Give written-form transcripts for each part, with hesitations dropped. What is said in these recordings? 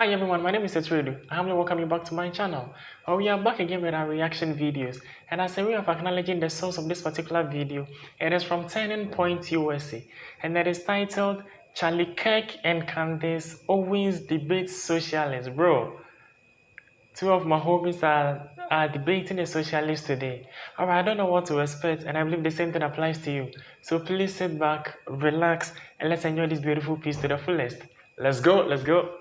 Hi everyone, my name is Etridu. I humbly welcome you back to my channel. We are back again with our reaction videos, and as a way of acknowledging the source of this particular video, it is from Turning Point USA, and it is titled Charlie Kirk and Candace Owens Debate Socialist. Bro, two of my homies are debating a socialist today. Alright, I don't know what to expect, and I believe the same thing applies to you. So please sit back, relax, and let's enjoy this beautiful piece to the fullest. Let's go, let's go.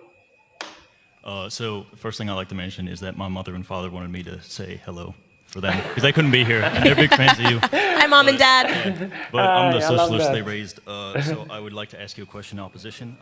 So first thing I'd like to mention is that my mother and father wanted me to say hello for them because they couldn't be here and they're big fans of you. Hi, Mom and Dad. But I'm the I love socialist that. they raised, so I would like to ask you a question in opposition.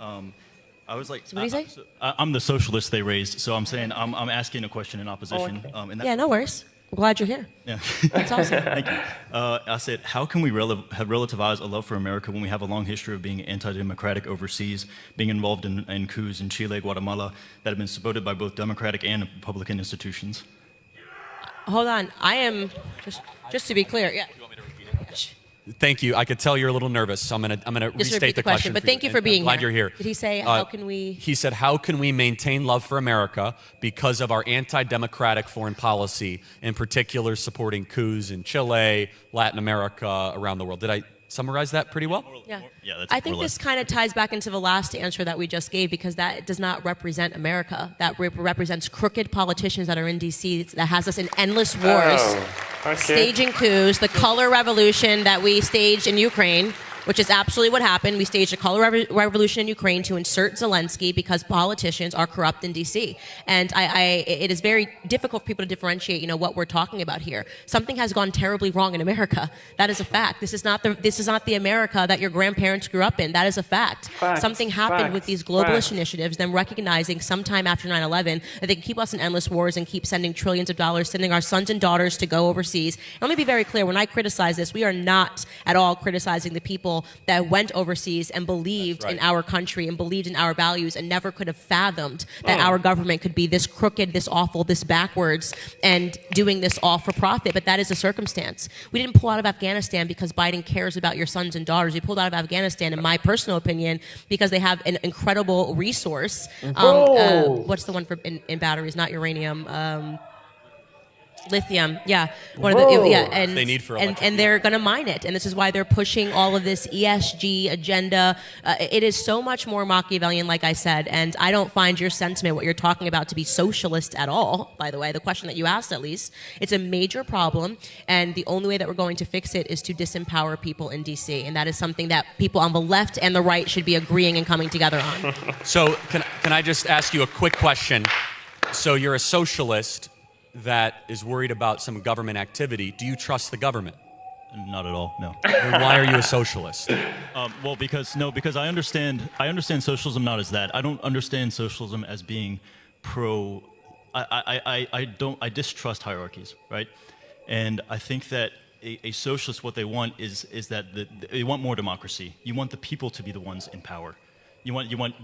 I was like, What do you say? I'm the socialist they raised, so I'm saying I'm asking a question in opposition. okay. And that, Yeah, no worries. I'm glad you're here. yeah. That's awesome. Thank you. I said, how can we have relativized a love for America when we have a long history of being anti-democratic overseas, being involved in coups in Chile, Guatemala, that have been supported by both democratic and Republican institutions? Hold on. I am just to be clear. Yeah. Thank you. I could tell you're a little nervous, so I'm gonna Just restate repeat the question. But thank you for and being I'm glad here. you're here. Did he say how can we? He said, "How can we maintain love for America because of our anti-democratic foreign policy, in particular supporting coups in Chile, Latin America, around the world?" Did I summarize that pretty well? Yeah. Yeah, that's I think more or this less. kind of ties back into the last answer that we just gave because that does not represent America. That represents crooked politicians that are in D.C. that has us in endless wars, Okay. staging coups, the color revolution that we staged in Ukraine, which is absolutely what happened. We staged a color revolution in Ukraine to insert Zelensky because politicians are corrupt in D.C. And it is very difficult for people to differentiate, what we're talking about here. Something has gone terribly wrong in America. That is a fact. This is not the America that your grandparents grew up in. That is a fact. Facts, Something happened with these globalist facts. initiatives, them recognizing sometime after 9/11 that they can keep us in endless wars and keep sending trillions of dollars, sending our sons and daughters to go overseas. And let me be very clear. When I criticize this, we are not at all criticizing the people that went overseas and believed in our country and believed in our values and never could have fathomed that our government could be this crooked, this awful, this backwards, and doing this all for profit. But that is a circumstance. We didn't pull out of Afghanistan because Biden cares about your sons and daughters. We pulled out of Afghanistan, in my personal opinion, because they have an incredible resource. What's the one for in batteries? Not uranium. Lithium, yeah, and They need for and they're going to mine it, and this is why they're pushing all of this ESG agenda. It is so much more Machiavellian, like I said, and I don't find your sentiment, what you're talking about, to be socialist at all. By the way, the question that you asked, at least, it's a major problem, and the only way that we're going to fix it is to disempower people in DC, and that is something that people on the left and the right should be agreeing and coming together on. So can I just ask you a quick question? So you're a socialist that is worried about some government activity. Do you trust the government? Not at all, no. Then why are you a socialist? Well, because I understand socialism not as that. I don't understand socialism as being pro. I distrust hierarchies, right? And I think that a socialist, what they want is that they want more democracy. You want the people to be the ones in power. You want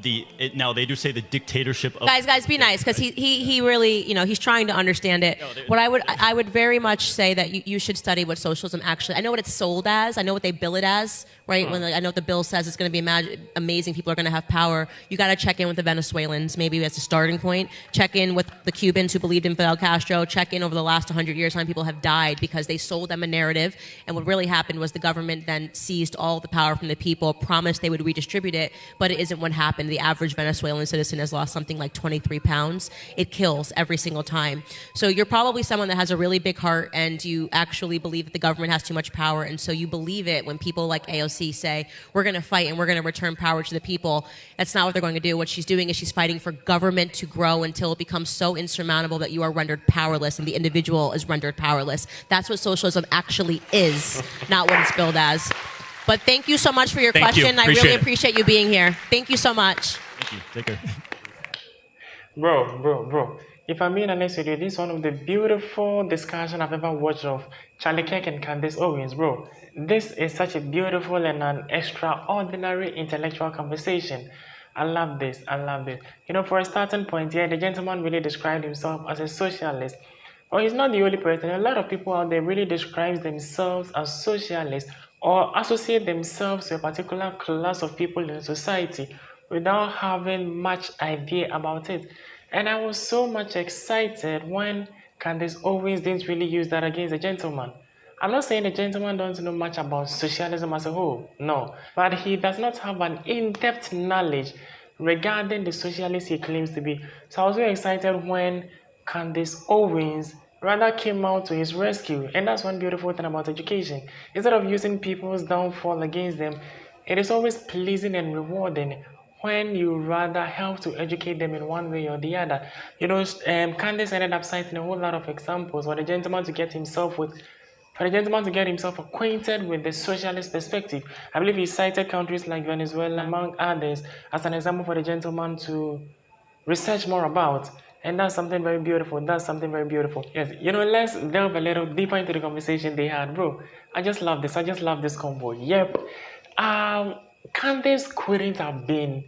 now they do say the dictatorship of Guys, be nice, because he really, he's trying to understand it. What I would very much say that you should study what socialism actually. I know what it's sold as. I know what they bill it as, right? I know what the bill says it's going to be amazing. People are going to have power. You got to check in with the Venezuelans, maybe as a starting point. Check in with the Cubans who believed in Fidel Castro. Check in over the last 100 years how many people have died because they sold them a narrative. And what really happened was the government then seized all the power from the people, promised they would redistribute it, but it isn't what happened. The average Venezuelan citizen has lost something like 23 pounds. It kills every single time. So you're probably someone that has a really big heart and you actually believe that the government has too much power, and so you believe it when people like AOC say, we're going to fight and we're going to return power to the people. That's not what they're going to do. What she's doing is she's fighting for government to grow until it becomes so insurmountable that you are rendered powerless and the individual is rendered powerless. That's what socialism actually is, not what it's billed as. But thank you so much for your question. I really appreciate you being here. Thank you so much. Thank you. Take care. Bro. If I'm being honest with you, this is one of the beautiful discussions I've ever watched of Charlie Kirk and Candace Owens, bro. This is such a beautiful and an extraordinary intellectual conversation. I love this. For a starting point, yeah, the gentleman really described himself as a socialist. But he's not the only person. A lot of people out there really describe themselves as socialists or associate themselves to a particular class of people in society. without having much idea about it. And I was so much excited when Candace Owens didn't really use that against a gentleman. I'm not saying the gentleman doesn't know much about socialism as a whole, no, but he does not have an in-depth knowledge regarding the socialist he claims to be. So I was very excited when Candace Owens rather came out to his rescue, and that's one beautiful thing about education. Instead of using people's downfall against them, it is always pleasing and rewarding when you rather help to educate them in one way or the other. Candace ended up citing a whole lot of examples for the gentleman to get himself acquainted with the socialist perspective. I believe he cited countries like Venezuela, among others, as an example for the gentleman to research more about. And that's something very beautiful. Yes, let's delve a little deeper into the conversation they had, bro. I just love this convo. Yep. Candace couldn't have been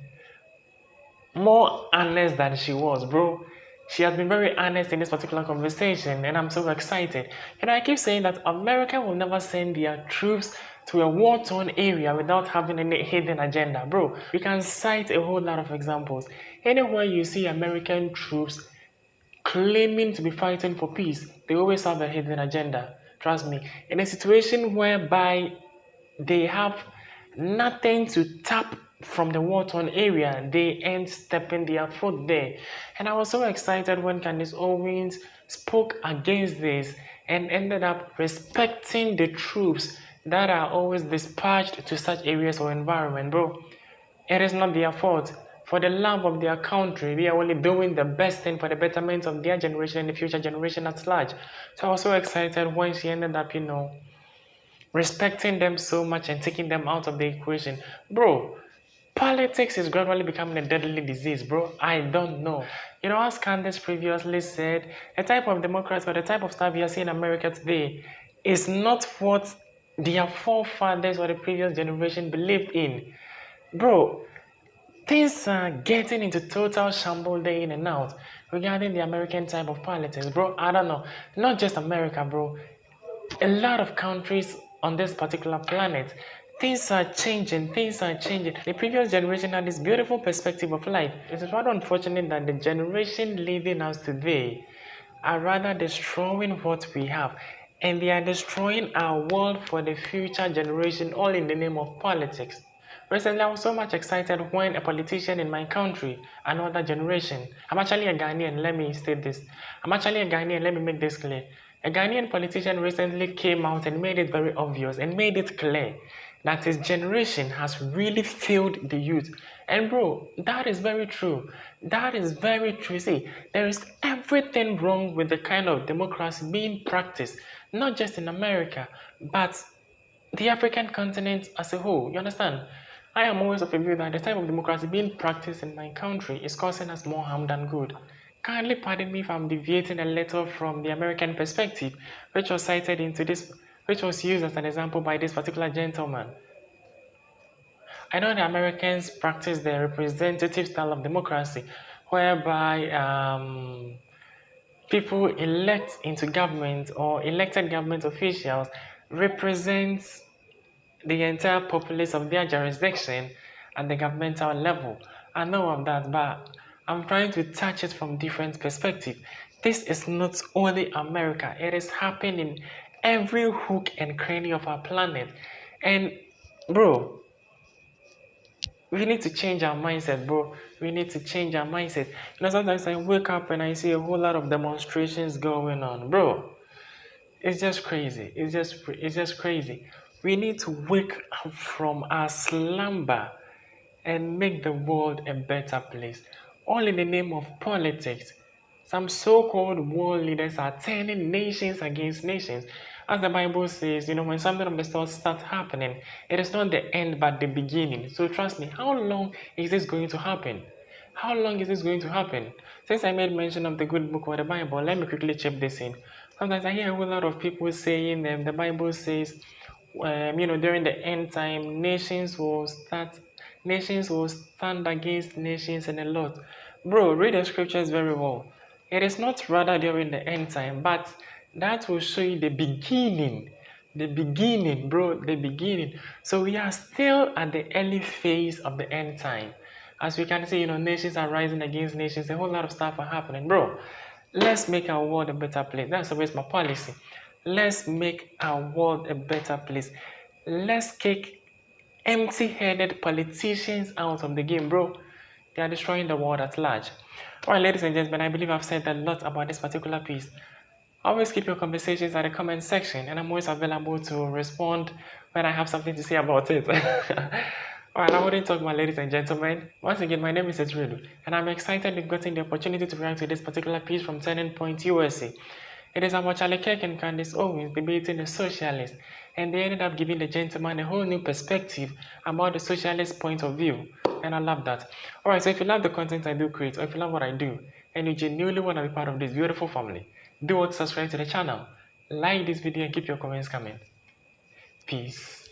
more honest than she was, bro. She has been very honest in this particular conversation, and I'm so excited. I keep saying that America will never send their troops to a war-torn area without having any hidden agenda, bro. We can cite a whole lot of examples. Anywhere you see American troops claiming to be fighting for peace, they always have a hidden agenda. Trust me. In a situation whereby they have nothing to tap from the war-torn area, they end stepping their foot there. And I was so excited when Candace Owens spoke against this and ended up respecting the troops that are always dispatched to such areas or environment, bro. It is not their fault. For the love of their country, they are only doing the best thing for the betterment of their generation and the future generation at large. So I was so excited when she ended up, respecting them so much and taking them out of the equation. Bro, politics is gradually becoming a deadly disease, bro. I don't know. As Candace previously said, the type of Democrats or the type of stuff you see in America today is not what their forefathers or the previous generation believed in. Bro, things are getting into total shambles day in and out regarding the American type of politics, bro. I don't know. Not just America, bro. A lot of countries on this particular planet, things are changing. The previous generation had this beautiful perspective of life. It is rather unfortunate that the generation leaving us today are rather destroying what we have. And they are destroying our world for the future generation, all in the name of politics. Recently, I was so much excited when a politician in my country, another generation, I'm actually a Ghanaian, let me state this. I'm actually a Ghanaian, let me make this clear. A Ghanaian politician recently came out and made it very obvious and made it clear that his generation has really failed the youth. And bro, that is very true. See, there is everything wrong with the kind of democracy being practiced, not just in America, but the African continent as a whole. You understand? I am always of a view that the type of democracy being practiced in my country is causing us more harm than good. Kindly pardon me if I'm deviating a little from the American perspective, which was used as an example by this particular gentleman. I know the Americans practice their representative style of democracy, whereby people elect into government or elected government officials represent the entire populace of their jurisdiction at the governmental level. I know of that, but I'm trying to touch it from different perspectives. This is not only America, it is happening in every hook and cranny of our planet. And bro, we need to change our mindset, bro. Sometimes I wake up and I see a whole lot of demonstrations going on, bro. It's just crazy. It's just crazy. We need to wake up from our slumber and make the world a better place. All in the name of politics. Some so-called world leaders are turning nations against nations. As the Bible says, when something of the sort starts happening, it is not the end but the beginning. So trust me, how long is this going to happen? Since I made mention of the good book or the Bible, let me quickly chip this in. Sometimes I hear a whole lot of people saying the Bible says, during the end time, nations will stand against nations and a lot. Bro, read the scriptures very well. It is not rather during the end time, but that will show you the beginning. Bro, the beginning. So we are still at the early phase of the end time. As we can see, nations are rising against nations. A whole lot of stuff are happening, bro. Let's make our world a better place. That's always my policy. Let's make our world a better place. Let's kick empty-headed politicians out of the game, bro. They are destroying the world at large. Alright, ladies and gentlemen, I believe I've said a lot about this particular piece. Always keep your conversations at the comment section, and I'm always available to respond when I have something to say about it. Alright, I wouldn't talk about, ladies and gentlemen. Once again, my name is Edredu, and I'm excited with getting the opportunity to react to this particular piece from Turning Point USA. It is about Kirk and Candace Owens debating the Socialist, and they ended up giving the gentleman a whole new perspective about the Socialist point of view, and I love that. Alright, so if you love the content I do create, or if you love what I do, and you genuinely want to be part of this beautiful family, do subscribe to the channel, like this video, and keep your comments coming. Peace.